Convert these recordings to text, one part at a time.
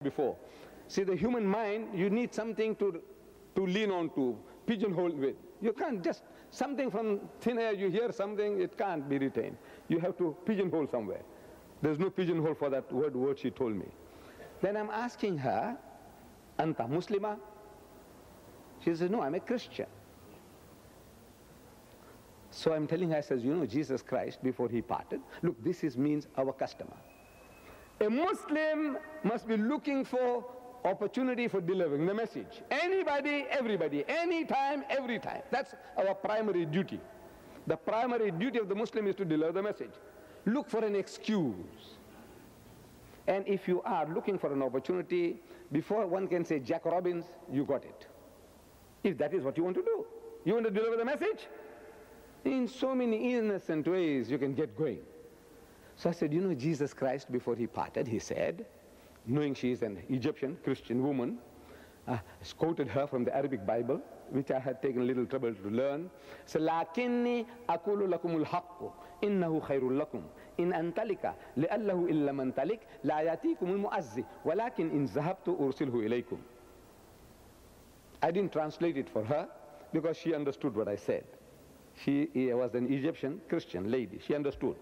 before. See, the human mind, you need something to lean on to, pigeonhole with. You can't just, something from thin air, you hear something, it can't be retained. You have to pigeonhole somewhere. There's no pigeonhole for that word she told me. Then I'm asking her, Anta Muslima? She says, no, I'm a Christian. So I'm telling her, I says, you know, Jesus Christ, before he parted, look, this means our customer. A Muslim must be looking for opportunity for delivering the message. Anybody, everybody, anytime, every time. That's our primary duty. The primary duty of the Muslim is to deliver the message. Look for an excuse. And if you are looking for an opportunity, before one can say Jack Robbins, you got it. If that is what you want to do. You want to deliver the message? In so many innocent ways you can get going. So I said, you know, Jesus Christ, before he parted, he said, knowing she is an Egyptian Christian woman, quoted her from the Arabic Bible, which I had taken a little trouble to learn. So, لَكِنِّي أَقُولُ لَكُمُ الْحَقُّ إِنَّهُ خَيْرٌ لَكُمْ إِنْ أَنْتَلِكَ لِأَلَّهُ إِلَّا مَنْ تَلِكَ لَا يَأْتِيكُمُ الْمُؤَذِّ وَلَكِنْ إِنْ ذَهَبْتُ أُرْسِلْهُ إِلَيْكُمْ. I didn't translate it for her because she understood what I said. She was an Egyptian Christian lady. She understood.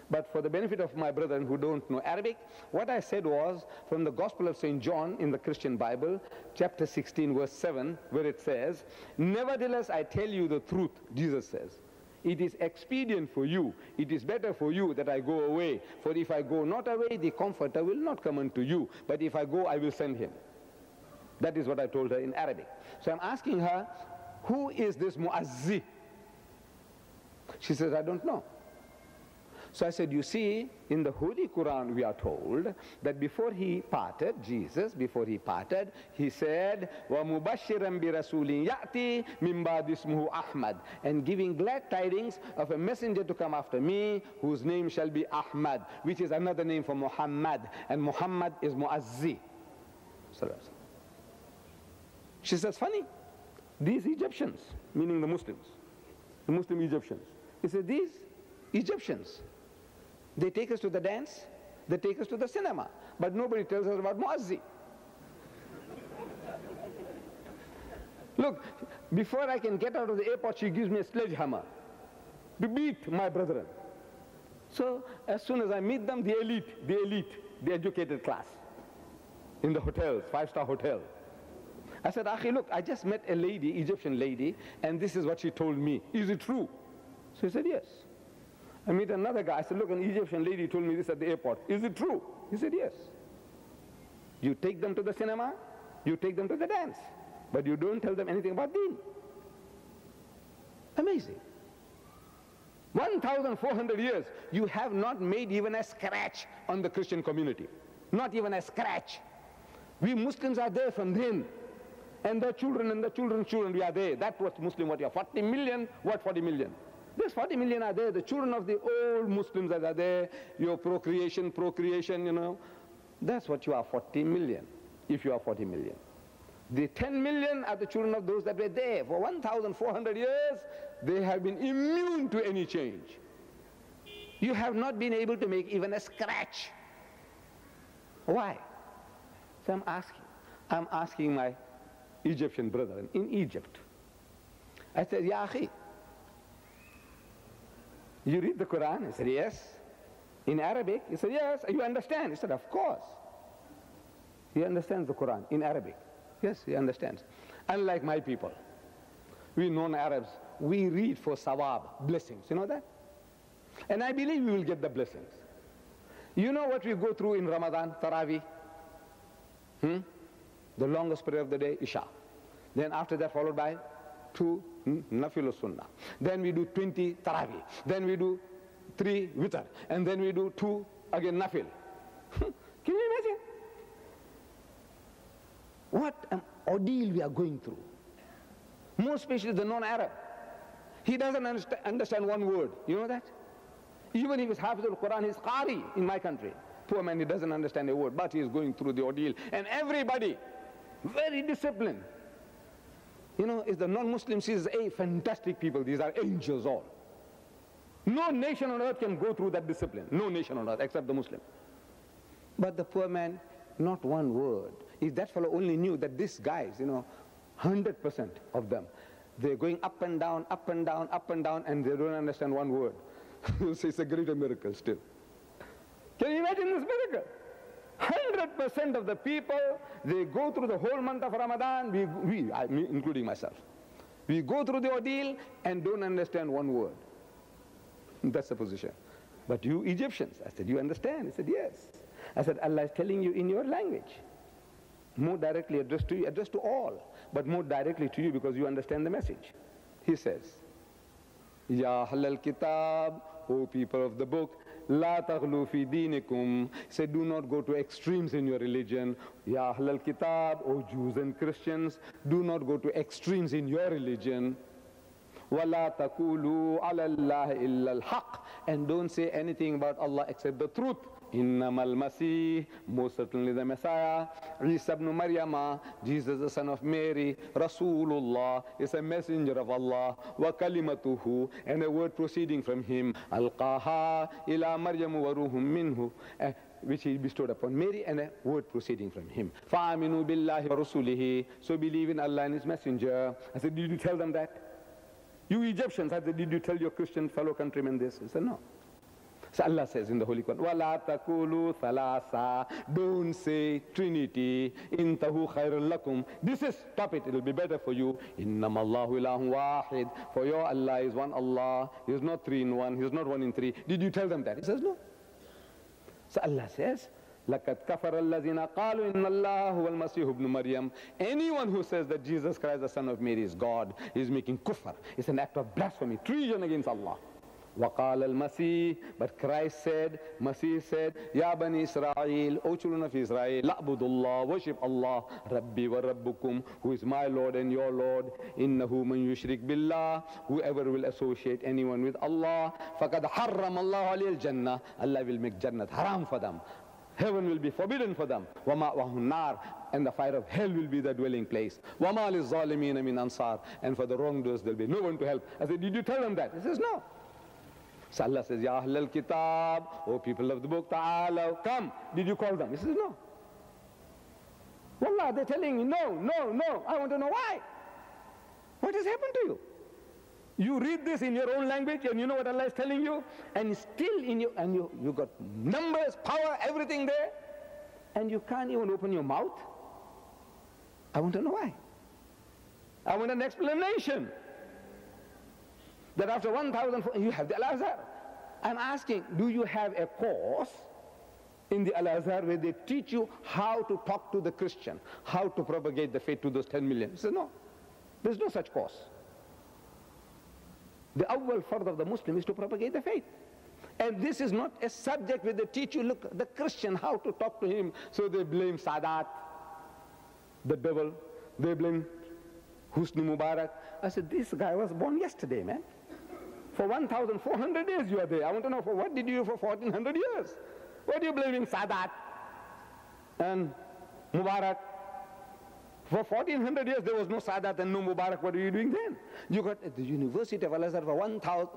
But for the benefit of my brethren who don't know Arabic, what I said was from the Gospel of St. John in the Christian Bible, chapter 16, verse 7, where it says, nevertheless, I tell you the truth, Jesus says. It is expedient for you, it is better for you that I go away. For if I go not away, the Comforter will not come unto you. But if I go, I will send him. That is what I told her in Arabic. So I'm asking her, who is this Mu'azzi? She says, I don't know. So I said, you see, in the Holy Quran we are told that before he parted, Jesus, before he parted, he said, وَمُبَشِّرًا بِرَسُولٍ يَأْتِي مِنْ بَعْدِ اسْمُهُ أَحْمَدٍ, and giving glad tidings of a messenger to come after me, whose name shall be Ahmad, which is another name for Muhammad, and Muhammad is Mu'azzi. She says, funny, these Egyptians, meaning the Muslims, the Muslim Egyptians, he said, these Egyptians, they take us to the dance, they take us to the cinema, but nobody tells us about Mu'azzi. Look, before I can get out of the airport, she gives me a sledgehammer to beat my brethren. So as soon as I meet them, the elite, the educated class in the hotels, 5-star hotel. I said, Akhi, look, I just met a lady, Egyptian lady, and this is what she told me. Is it true? So he said, yes. I meet another guy. I said, look, an Egyptian lady told me this at the airport. Is it true? He said, yes. You take them to the cinema, you take them to the dance, but you don't tell them anything about deen. Amazing. 1,400 years, you have not made even a scratch on the Christian community. Not even a scratch. We Muslims are there from then. And the children and the children's children, we are there. That's what Muslim, what you are. 40 million, what 40 million? There's 40 million are there. The children of the old Muslims that are there, your procreation, you know. That's what you are, 40 million, if you are 40 million. The 10 million are the children of those that were there. For 1,400 years, they have been immune to any change. You have not been able to make even a scratch. Why? So I'm asking my Egyptian brethren in Egypt. I said, Ya Akhi, you read the Quran? He said, yes. In Arabic? He said, yes. You understand? He said, of course. He understands the Quran in Arabic. Yes, he understands. Unlike my people, we non-Arabs, we read for sawab, blessings. You know that? And I believe we will get the blessings. You know what we go through in Ramadan, Taraweeh? The longest prayer of the day, Isha. Then after that followed by 2 Nafil Sunnah. Then we do 20 Taraweeh. Then we do 3 Witr. And then we do 2 again Nafil. Can you imagine? What an ordeal we are going through. More especially the non-Arab. He doesn't understand one word. You know that? Even if he's Hafiz al-Quran, he's Qari in my country. Poor man, he doesn't understand a word, but he is going through the ordeal. And everybody, very disciplined. You know, if the non-Muslims is fantastic people, these are angels all. No nation on earth can go through that discipline. No nation on earth except the Muslim. But the poor man, Not one word. If that fellow only knew that these guys, 100% of them, they're going up and down, up and down, up and down, and they don't understand one word. So it's a greater miracle still. Can you imagine this miracle? 100% of the people, they go through the whole month of Ramadan, me, including myself. We go through the ordeal and don't understand one word. That's the position. But you Egyptians, I said, you understand? He said, yes. I said, Allah is telling you in your language. More directly addressed to you, addressed to all, but more directly to you because you understand the message. He says, Ya Ahlal Kitab, O people of the book, La taghlu fi dinikum. Say, do not go to extremes in your religion. Ya Ahlal Kitab, O Jews and Christians, do not go to extremes in your religion. وَلَا تَقُولُوا عَلَى اللَّهِ إِلَّا الْحَقِّ. And don't say anything about Allah except the truth. إِنَّمَا الْمَسِيحِ, most certainly the Messiah, Isa ibn Maryama, Jesus the son of Mary, Rasulullah, is a messenger of Allah, وَكَلِمَتُهُ, and a word proceeding from him, أَلْقَاهَا إِلَى مَرْيَمُ وَرُوحٌ مِّنْهُ, which he bestowed upon Mary, and a word proceeding from him. فَآمِنُوا بِاللَّهِ وَرُسُولِهِ, so believe in Allah and his messenger. I said, did you tell them that? You Egyptians, I said, did you tell your Christian fellow countrymen this? He said, no. So Allah says in the Holy Quran, وَلَا تَقُولُوا ثَلَاثًا, don't say Trinity, إِنْتَهُ خَيْرٌ لَكُمْ. This is, stop it, it'll be better for you. إِنَّمَا اللَّهُ إِلَهٌ وَاحِدٌ, for your Allah is one Allah, He is not three in one, He is not one in three. Did you tell them that? He says, no. So Allah says, لَقَدْ كَفَرَ الَّذِينَ قَالُوا إِنَّ اللَّهَ هُوَ الْمَسِيحُ ابْنُ مَرْيَمَ. Anyone who says that Jesus Christ, the son of Mary, is God, is making kufr. It's an act of blasphemy, treason against Allah. وَقَالَ الْمَسِيحُ, but Christ said, Masih said, Ya Bani Israel, O children of Israel, لَعْبُدُ اللَّهِ, worship Allah, Rabbi wa Rabbukum, who is my Lord and your Lord. إِنَّهُ مَنْ يُشْرِكْ بِاللَّهِ, whoever will associate anyone with Allah, فَقَدْ حَرَّمَ اللَّهُ عَلَيْهِ الْجَنَّةِ, Allah will make Jannat haram for them. Heaven will be forbidden for them. وَمَأْوَاهُ النَّارِ, and the fire of hell will be their dwelling place. وَمَا لِلظَّالِمِينَ مِنْ أَنصَارٍ, and for the wrongdoers there will be no one to help. I said, did you tell them that? He says, no. So Allah says, Ya Ahlal Kitab, O people of the book, Ta'alaw, come. Did you call them? He says, no. Wallah, they're telling me, no, no, no. I want to know why. What has happened to you? You read this in your own language and you know what Allah is telling you, and still in you, and you got numbers, power, everything there, and you can't even open your mouth. I want to know why. I want an explanation. That after 1,000, you have the Al-Azhar. I'm asking, do you have a course in the Al-Azhar where they teach you how to talk to the Christian, how to propagate the faith to those 10 million? He says, no, there's no such course. The awwal fard of the Muslim is to propagate the faith. And this is not a subject where they teach you, look, the Christian, how to talk to him. So they blame Sadat, the devil, they blame Husni Mubarak. I said, this guy was born yesterday, man. For 1,400 years you are there. I want to know, for what did you do for 1,400 years? What are you blaming Sadat and Mubarak? For 1,400 years there was no Sadat and no Mubarak. What are you doing then? You got at the University of Al-Azhar for 1,000.